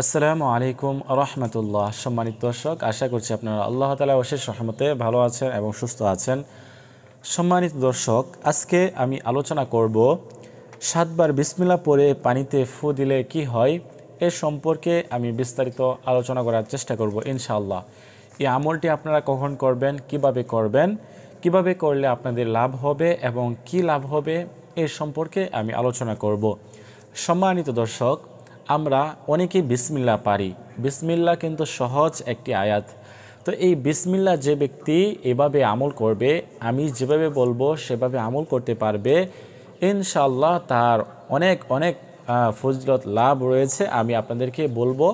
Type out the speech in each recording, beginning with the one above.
আসসালামু আলাইকুম রহমতুল্লাহ। সম্মানিত দর্শক, আশা করছি আপনারা আল্লাহ তাআলা অশেষ রহমতে ভালো আছেন এবং সুস্থ আছেন। সম্মানিত দর্শক, আজকে আমি আলোচনা করব 7 বার বিসমিল্লাহ পড়ে পানিতে ফু দিলে কি হয় এ সম্পর্কে আমি বিস্তারিত আলোচনা করার চেষ্টা করব ইনশাআল্লাহ। এই আমলটি আপনারা কখন করবেন, কিভাবে করলে আপনাদের লাভ হবে এবং কি লাভ হবে এ সম্পর্কে আমি আলোচনা করব। সম্মানিত দর্শক, আমরা অনেকেই বিসমিল্লাহ পারি। বিসমিল্লাহ কিন্তু সহজ একটি আয়াত। তো এই বিসমিল্লাহ যে ব্যক্তি এভাবে আমল করবে, আমি যেভাবে বলবো সেভাবে আমল করতে পারবে, ইনশাআল্লাহ তার অনেক অনেক ফজিলত লাভ রয়েছে। আমি আপনাদেরকে বলবো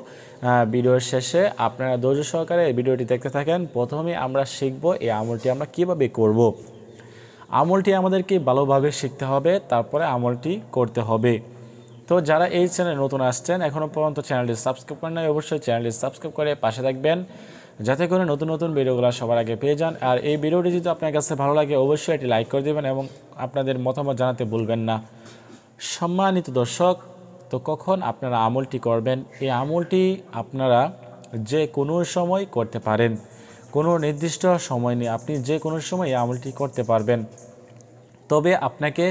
ভিডিওর শেষে। আপনারা ধৈর্য সহকারে এই ভিডিওটি দেখতে থাকেন। প্রথমে আমরা শিখব এই আমলটি আমরা কিভাবে করব। আমলটি আমাদেরকে ভালোভাবে শিখতে হবে, তারপরে আমলটি করতে হবে। তো যারা এই চ্যানেলে নতুন আসছেন, এখনও পর্যন্ত চ্যানেলটি সাবস্ক্রাইব করেন নাই, অবশ্যই চ্যানেলটি সাবস্ক্রাইব করে পাশে থাকবেন, যাতে করে নতুন নতুন ভিডিওগুলো সবার আগে পেয়ে যান। আর এই ভিডিওটি যদি আপনার কাছে ভালো লাগে, অবশ্যই এটি লাইক করে দেবেন এবং আপনাদের মতামত জানাতে ভুলবেন না। সম্মানিত দর্শক, তো কখন আপনারা আমলটি করবেন? এই আমলটি আপনারা যে কোনো সময় করতে পারেন, কোনো নির্দিষ্ট সময় নেই, আপনি যে কোনো সময় এই আমলটি করতে পারবেন। তবে আপনাকে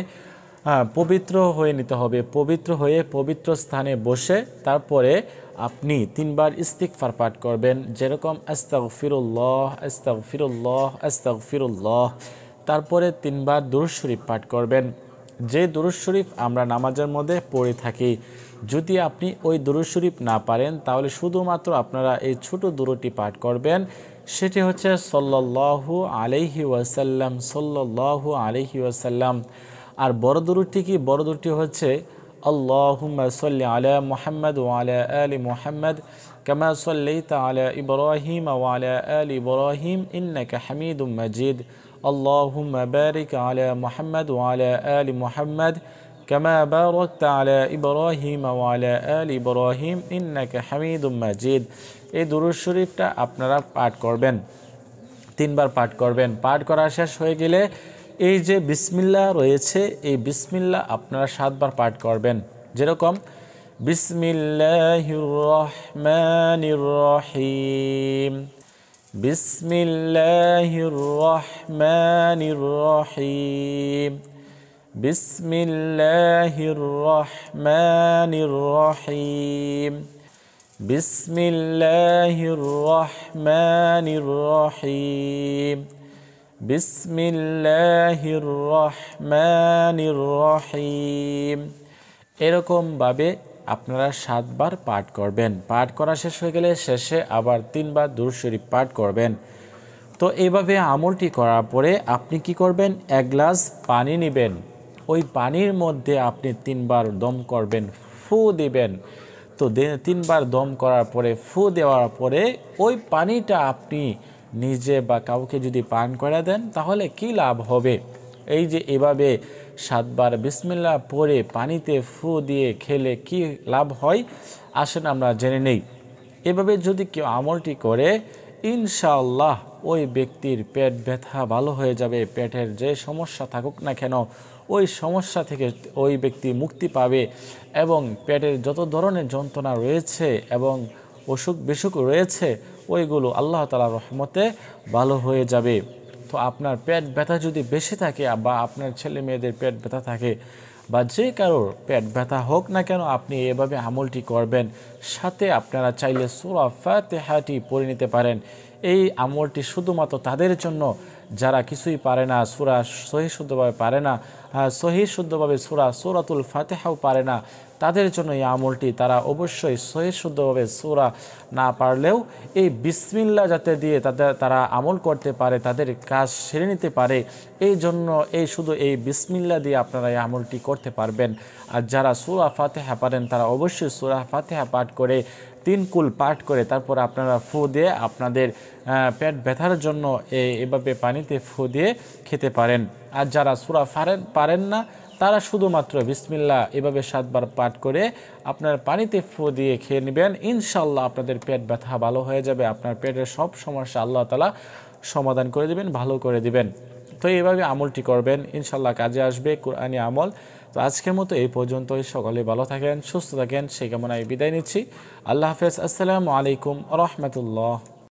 পবিত্র হয়ে নিতে হবে। পবিত্র হয়ে পবিত্র স্থানে বসে তারপরে আপনি 3 বার ইস্তিগফার পাঠ করবেন, যেরকম আস্তাগফিরুল্লাহ আস্তাগফিরুল্লাহ আস্তাগফিরুল্লাহ। তারপরে 3 বার দুরূদ শরীফ পাঠ করবেন, যে দুরূদ শরীফ আমরা নামাজের মধ্যে পড়ে থাকি। যদি আপনি ওই দুরূদ শরীফ না পারেন, তাহলে শুধুমাত্র আপনারা এই ছোট দুরূদটি পাঠ করবেন। সেটি হচ্ছে সাল্লাল্লাহু আলাইহি ওয়াসাল্লাম, সাল্লাল্লাহু আলাইহি ওয়াসাল্লাম। আর বড় দুরূদটি কি? বড় দুরূদটি হচ্ছে আল্লাহুম্মা সাল্লি আলা মুহাম্মাদ ওয়া আলা আলি মুহাম্মাদ কামা সাল্লাইতা আলা ইব্রাহিম ওয়া আলা আলি ইব্রাহিম ইন্নাকা হামিদুম মাজিদ। আল্লাহুম্মা বারিক আলা মুহাম্মাদ ওয়া আলা আলি মুহাম্মাদ কামা বারাকতা আলা ইব্রাহিম ওয়া আলা আলি ইব্রাহিম ইন্নাকা হামিদুম মাজিদ। এই দুরূদ শরীফটা আপনারা পাঠ করবেন, 3 বার পাঠ করবেন। পাঠ করা শেষ হয়ে গেলে এই যে বিসমিল্লাহ রয়েছে, এই বিসমিল্লাহ আপনারা 7 বার পাঠ করবেন, যেরকম বিসমিল্লাহির রহমানির রহিম, বিসমিল্লাহির রহমানির রহিম, বিসমিল্লাহির রহমানির রহিম, বিসমিল্লাহির রহমানির রহিম, বিসমিল্লাহির রহমানির রহিম। এরকমভাবে আপনারা 7 বার পাঠ করবেন। পাঠ করা শেষ হয়ে গেলে শেষে আবার 3 বার দুরূদ শরীফ পাঠ করবেন। তো এইভাবে আমলটি করার পরে আপনি কি করবেন? 1 গ্লাস পানি নেবেন, ওই পানির মধ্যে আপনি 3 বার দম করবেন, ফু দিবেন। তো 3 বার দম করার পরে, ফু দেওয়ার পরে ওই পানিটা আপনি নিজে বা কাউকে যদি পান করে দেন, তাহলে কি লাভ হবে? এই যে এভাবে 7 বার বিসমিল্লাহ পড়ে পানিতে ফু দিয়ে খেলে কি লাভ হয়, আসেন আমরা জেনে নেই। এভাবে যদি কেউ আমলটি করে, ইনশাআল্লাহ ওই ব্যক্তির পেট ব্যথা ভালো হয়ে যাবে। পেটের যে সমস্যা থাকুক না কেন, ওই সমস্যা থেকে ওই ব্যক্তি মুক্তি পাবে এবং পেটের যত ধরনের যন্ত্রণা রয়েছে এবং অসুখ বিসুখ রয়েছে, ওইগুলো আল্লাহ তাআলার রহমতে ভালো হয়ে যাবে। তো আপনার পেট ব্যথা যদি বেশি থাকে বা আপনার ছেলে মেয়েদের পেট ব্যথা থাকে বা যে কারোর পেট ব্যথা হোক না কেন, আপনি এভাবে আমলটি করবেন। সাথে আপনারা চাইলে সূরা ফাতিহাটি পড়ে নিতে পারেন। এই আমলটি শুধুমাত্র তাদের জন্য যারা কিছুই পারে না, সূরা সহি শুদ্ধভাবে পারে না, সহি শুদ্ধভাবে সূরাতুল ফাতিহাও পারে না, তাদের জন্য এই আমলটি। তারা অবশ্যই সহি শুদ্ধভাবে সূরা না পারলেও এই বিসমিল্লাহ যাতে দিয়ে তারা আমল করতে পারে, তাদের কাজ সেরে নিতে পারে, এই জন্য শুধু এই বিসমিল্লাহ দিয়ে আপনারা এই আমলটি করতে পারবেন। আর যারা সূরা ফাতিহা পারেন, তারা অবশ্যই সূরা ফাতিহা পাঠ করে 3 কুল পাঠ করে তারপর আপনারা ফু দিয়ে আপনাদের পেট ব্যথার জন্য এভাবে পানিতে ফু দিয়ে খেতে পারেন। আর যারা সূরা পারেন না, তারা শুধুমাত্র বিসমিল্লাহ এভাবে 7 বার পাঠ করে আপনার পানিতে ফু দিয়ে খেয়ে নেবেন। ইনশাআল্লাহ আপনাদের পেট ব্যথা ভালো হয়ে যাবে, আপনার পেটের সব সমস্যা আল্লাহ তাআলা সমাধান করে দিবেন, ভালো করে দিবেন। তো এইভাবে আমলটি করবেন, ইনশাআল্লাহ কাজে আসবে কোরআনি আমল। তো আজকের মতো এই পর্যন্তই। সকলে ভালো থাকেন, সুস্থ থাকেন, সেই কামনায় বিদায় নিচ্ছি। আল্লাহ হাফেজ। আসসালামু আলাইকুম রহমতুল্লাহ।